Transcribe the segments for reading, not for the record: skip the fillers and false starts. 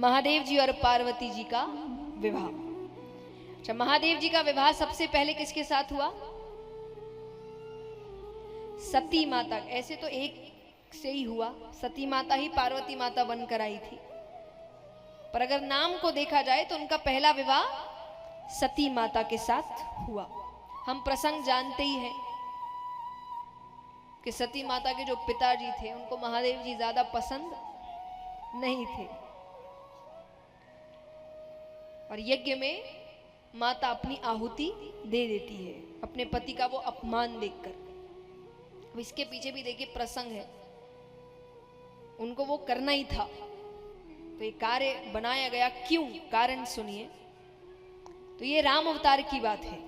महादेव जी और पार्वती जी का विवाह। अच्छा, महादेव जी का विवाह सबसे पहले किसके साथ हुआ? सती माता। ऐसे तो एक से ही हुआ, सती माता ही पार्वती माता बनकर आई थी, पर अगर नाम को देखा जाए तो उनका पहला विवाह सती माता के साथ हुआ। हम प्रसंग जानते ही हैं कि सती माता के जो पिताजी थे उनको महादेव जी ज्यादा पसंद नहीं थे, और यज्ञ में माता अपनी आहुति दे देती है अपने पति का वो अपमान देखकर। अब इसके पीछे भी देखिए प्रसंग है, उनको वो करना ही था, तो ये कार्य बनाया गया। क्यों? कारण सुनिए। तो ये राम अवतार की बात है।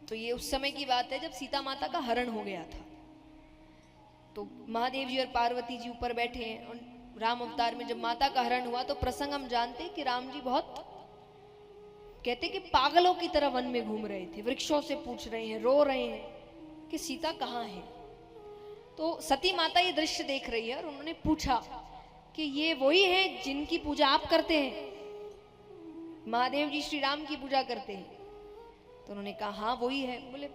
तो ये उस समय की बात है जब सीता माता का हरण हो गया था। तो महादेव जी और पार्वती जी ऊपर बैठे हैं, और राम अवतार में जब माता का हरण हुआ तो प्रसंग हम जानते हैं कि राम जी बहुत कहते कि पागलों की तरह वन में घूम रहे थे, वृक्षों से पूछ रहे हैं, रो रहे हैं कि सीता कहाँ है। तो सती माता ये दृश्य देख रही है और उन्होंने पूछा कि ये वही है जिनकी पूजा आप करते हैं? महादेव जी श्री राम की पूजा करते हैं। तो उन्होंने कहा हाँ वही है। बोले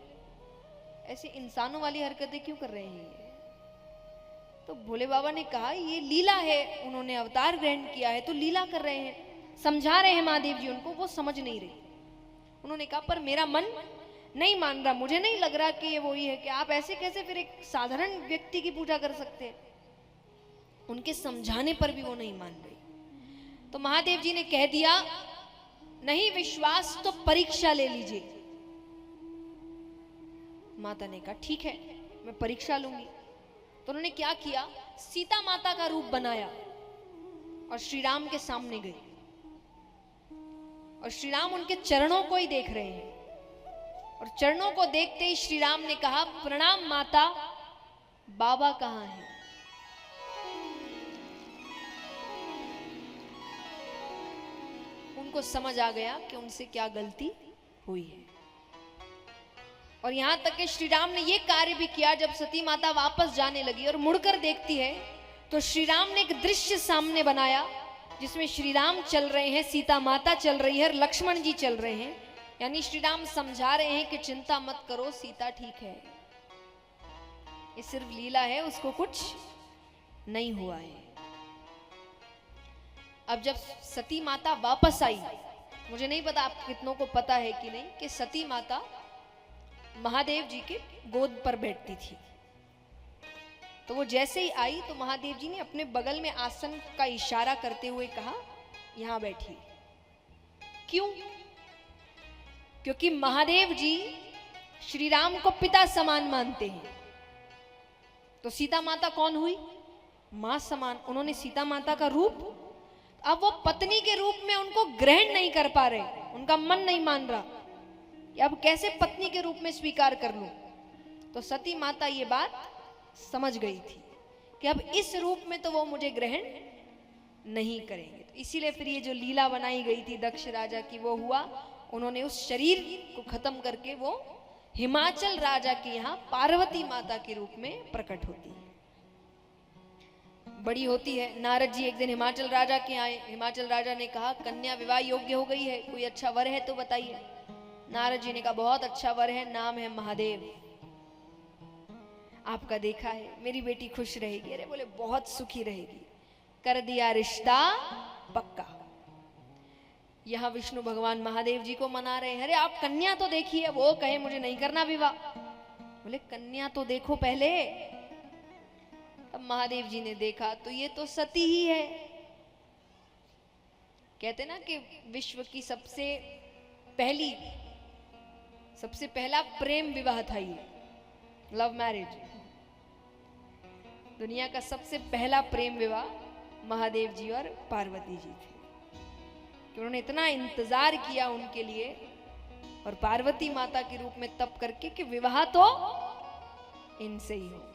ऐसे इंसानों वाली हरकतें क्यों कर रहे हैं? तो भोले बाबा ने कहा ये लीला है, उन्होंने अवतार ग्रहण किया है तो लीला कर रहे हैं। समझा रहे हैं महादेव जी उनको, वो समझ नहीं रही। उन्होंने कहा पर मेरा मन नहीं मान रहा, मुझे नहीं लग रहा कि ये वही है। कि आप ऐसे कैसे फिर एक साधारण व्यक्ति की पूजा कर सकते हैं? उनके समझाने पर भी वो नहीं मान रही। तो महादेव जी ने कह दिया नहीं विश्वास तो परीक्षा ले लीजिए। माता ने कहा ठीक है मैं परीक्षा लूंगी। तो उन्होंने क्या किया, सीता माता का रूप बनाया और श्री राम के सामने गई, और श्री राम उनके चरणों को ही देख रहे हैं। और चरणों को देखते ही श्री राम ने कहा प्रणाम माता, बाबा कहां है? उनको समझ आ गया कि उनसे क्या गलती हुई है। और यहां तक कि श्री राम ने यह कार्य भी किया, जब सती माता वापस जाने लगी और मुड़कर देखती है तो श्री राम ने एक दृश्य सामने बनाया जिसमें श्री राम चल रहे हैं, सीता माता चल रही है और लक्ष्मण जी चल रहे हैं। यानी श्री राम समझा रहे हैं कि चिंता मत करो, सीता ठीक है, ये सिर्फ लीला है, उसको कुछ नहीं हुआ है। अब जब सती माता वापस आई, मुझे नहीं पता आप कितनों को पता है कि नहीं, कि सती माता महादेव जी के गोद पर बैठती थी। तो वो जैसे ही आई तो महादेव जी ने अपने बगल में आसन का इशारा करते हुए कहा यहां बैठी। क्यों? क्योंकि महादेव जी श्री राम को पिता समान मानते हैं। तो सीता माता कौन हुई? मां समान। उन्होंने सीता माता का रूप, अब वो पत्नी के रूप में उनको ग्रहण नहीं कर पा रहे, उनका मन नहीं मान रहा कि अब कैसे पत्नी के रूप में स्वीकार कर लूं। तो सती माता ये बात समझ गई थी कि अब इस रूप में तो वो मुझे ग्रहण नहीं करेंगे। तो इसीलिए फिर ये जो लीला बनाई गई थी दक्ष राजा की वो हुआ। उन्होंने उस शरीर को खत्म करके वो हिमाचल राजा के यहाँ पार्वती माता के रूप में प्रकट होती है, बड़ी होती है। नारद जी एक दिन हिमाचल राजा के आए। हिमाचल राजा ने कहा कन्या विवाह योग्य हो गई है, कोई अच्छा वर है तो बताइए। नारद जी ने कहा बहुत अच्छा वर है, नाम है महादेव, आपका देखा है, मेरी बेटी खुश रहेगी। अरे बोले बहुत सुखी रहेगी, कर दिया रिश्ता पक्का। यहां विष्णु भगवान महादेव जी को मना रहे हैं, अरे आप कन्या तो देखिए, वो कहे मुझे नहीं करना विवाह। बोले कन्या तो देखो पहले। अब महादेव जी ने देखा तो ये तो सती ही है। कहते ना कि विश्व की सबसे पहला प्रेम विवाह था ये, लव मैरिज। दुनिया का सबसे पहला प्रेम विवाह महादेव जी और पार्वती जी थे, कि उन्होंने इतना इंतजार किया उनके लिए और पार्वती माता के रूप में तप करके कि विवाह तो इनसे ही हो।